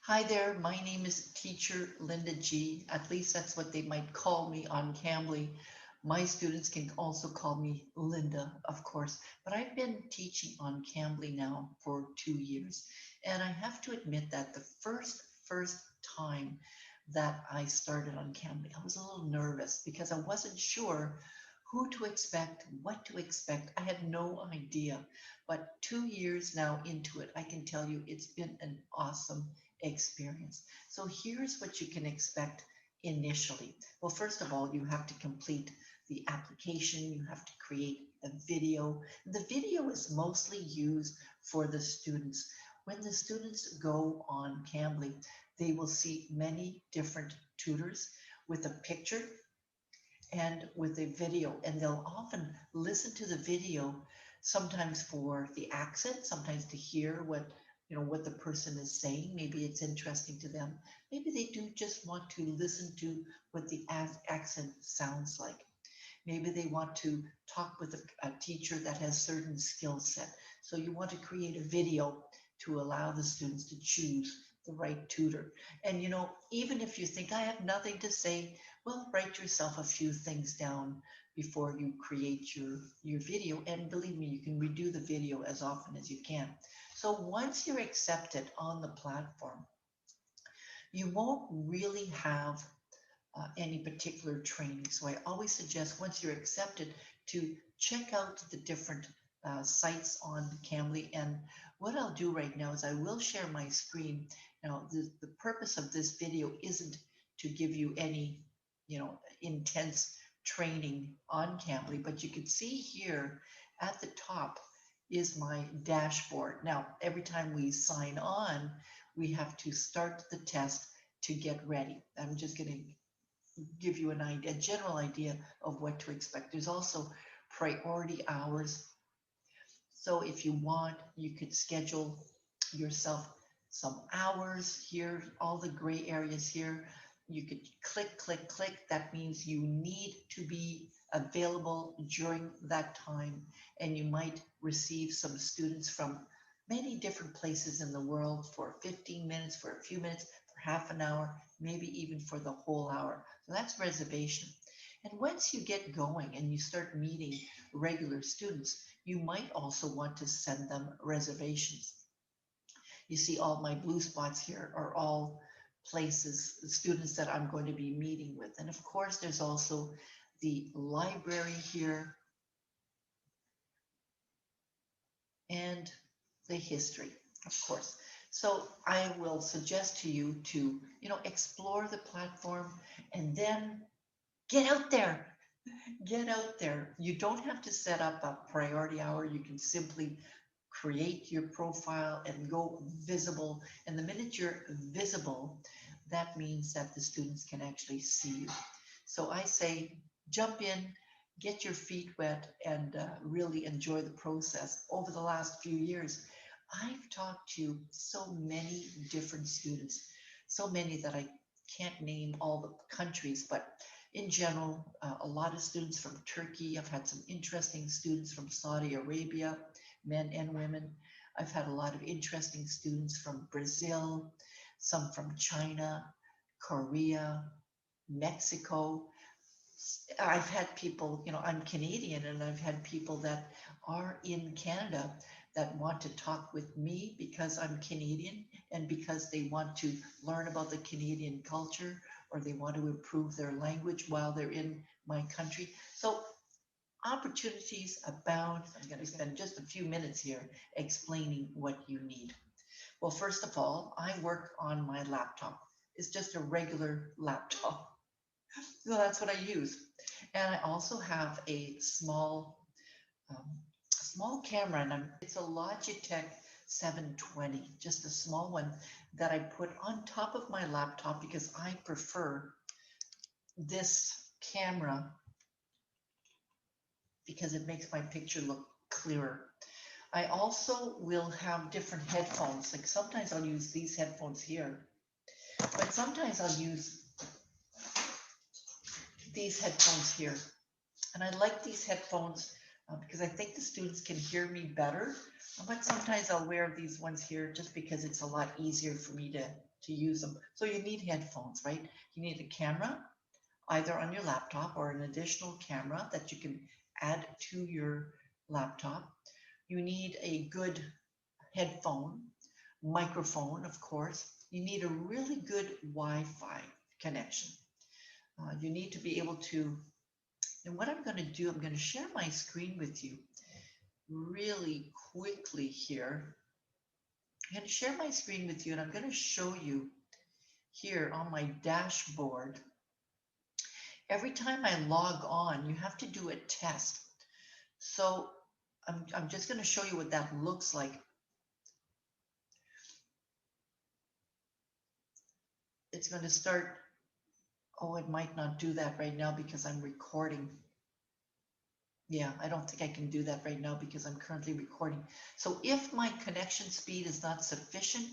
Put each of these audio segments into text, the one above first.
Hi there, my name is Teacher Linda G. At least that's what they might call me on Cambly. My students can also call me Linda, of course, but I've been teaching on Cambly now for 2 years. And I have to admit that the first time that I started on Cambly, I was a little nervous because I wasn't sure who to expect, what to expect. I had no idea. But 2 years now into it, I can tell you it's been an awesome experience. So here's what you can expect initially. Well, first of all, you have to complete the application. You have to create a video. The video is mostly used for the students. When the students go on Cambly, they will see many different tutors with a picture and with a video, and they'll often listen to the video, sometimes for the accent, sometimes to hear what the person is saying. Maybe it's interesting to them. Maybe they do just want to listen to what the accent sounds like. Maybe they want to talk with a teacher that has certain skill set. So you want to create a video to allow the students to choose the right tutor. And even if you think I have nothing to say, well, write yourself a few things down before you create your video. And believe me, you can redo the video as often as you can. So once you're accepted on the platform, you won't really have any particular training. So I always suggest once you're accepted to check out the different sites on Cambly. And what I'll do right now is I will share my screen. Now, the purpose of this video isn't to give you any, intense training on Cambly, but you can see here at the top is my dashboard. Now, every time we sign on, we have to start the test to get ready. I'm just going to give you a general idea of what to expect. There's also priority hours. So if you want, you could schedule yourself some hours here, all the gray areas here. You could click, click, click. That means you need to be available during that time. And you might receive some students from many different places in the world for 15 minutes, for a few minutes, for half an hour, maybe even for the whole hour. So that's reservation. And once you get going and you start meeting regular students, you might also want to send them reservations. You see all my blue spots here are all places, students that I'm going to be meeting with. And of course, there's also the library here and the history, of course. So I will suggest to you to, explore the platform and then get out there. Get out there. You don't have to set up a priority hour. You can simply create your profile and go visible. And the minute you're visible, that means that the students can actually see you. So I say, jump in, get your feet wet, and really enjoy the process. Over the last few years, I've talked to so many different students, so many that I can't name all the countries, but in general, a lot of students from Turkey. I've had some interesting students from Saudi Arabia, men and women. I've had a lot of interesting students from Brazil, some from China, Korea, Mexico. I've had people, I'm Canadian, and I've had people that are in Canada that want to talk with me because I'm Canadian and because they want to learn about the Canadian culture, or they want to improve their language while they're in my country. So opportunities abound. I'm going to spend just a few minutes here explaining what you need. Well, first of all, I work on my laptop. It's just a regular laptop. So that's what I use. And I also have a small camera, and it's a Logitech 720, just a small one that I put on top of my laptop because I prefer this camera because it makes my picture look clearer. I also will have different headphones. Like sometimes I'll use these headphones here, but sometimes I'll use these headphones here. And I like these headphones because I think the students can hear me better. But sometimes I'll wear these ones here just because it's a lot easier for me to to use them. So you need headphones, right? You need a camera, either on your laptop or an additional camera that you can add to your laptop. You need a good headphone, microphone, of course. You need a really good Wi-Fi connection. You need to be able to, and what I'm going to do, I'm going to share my screen with you really quickly here. I'm going to share my screen with you, and I'm going to show you here on my dashboard. Every time I log on, you have to do a test. So I'm just going to show you what that looks like. It's going to start. Oh, it might not do that right now because I'm recording. Yeah, I don't think I can do that right now because I'm currently recording. So if my connection speed is not sufficient,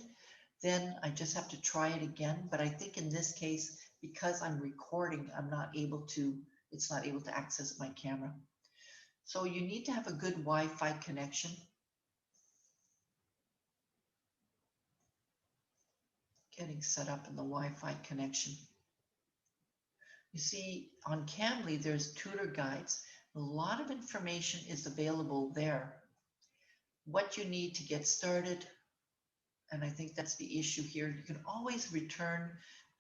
then I just have to try it again. But I think in this case, because I'm recording, it's not able to access my camera. So you need to have a good Wi-Fi connection. Getting set up in the Wi-Fi connection. You see, on Cambly, there's tutor guides. A lot of information is available there. What you need to get started, and I think that's the issue here. You can always return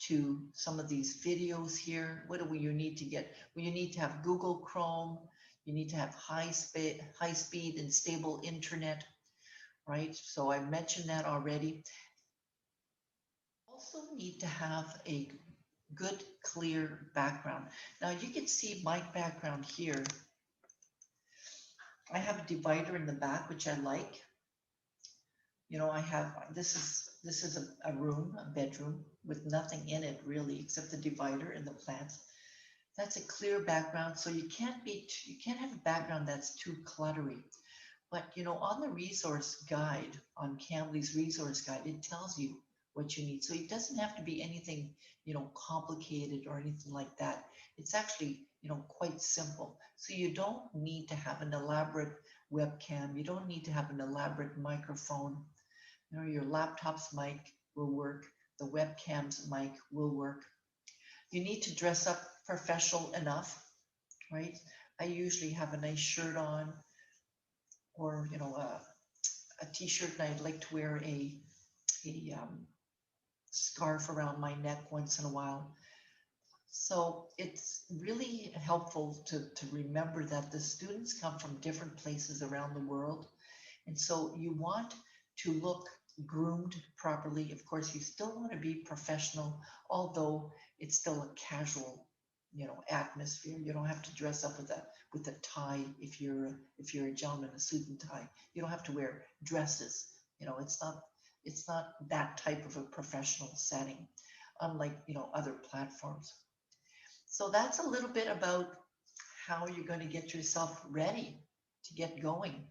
to some of these videos here. What do you need to get? Well, you need to have Google Chrome. You need to have high speed and stable internet, right? So I mentioned that already. Also need to have a good, clear background. Now you can see my background here. I have a divider in the back, which I like. You know, this is a room, a bedroom with nothing in it really, except the divider and the plants. That's a clear background. So you can't have a background that's too cluttery. But you know, on the resource guide, on Cambly's resource guide, it tells you what you need. So it doesn't have to be anything, you know, complicated or anything like that. It's actually, you know, quite simple. So you don't need to have an elaborate webcam. You don't need to have an elaborate microphone. You know, your laptop's mic will work. The webcam's mic will work. You need to dress up professional enough, right? I usually have a nice shirt on, or you know, a t-shirt, and I'd like to wear a scarf around my neck once in a while. So it's really helpful to remember that the students come from different places around the world. And so you want to look groomed properly. Of course, you still want to be professional, although it's still a casual, you know, atmosphere. You don't have to dress up with a tie if you're a gentleman, a suit and tie. You don't have to wear dresses. You know, it's not that type of a professional setting, unlike, you know, other platforms. So that's a little bit about how you're going to get yourself ready to get going.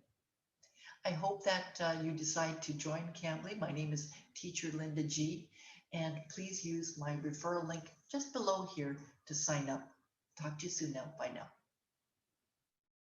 I hope that you decide to join Cambly. My name is Teacher Linda G, and please use my referral link just below here to sign up. Talk to you soon now. Bye now.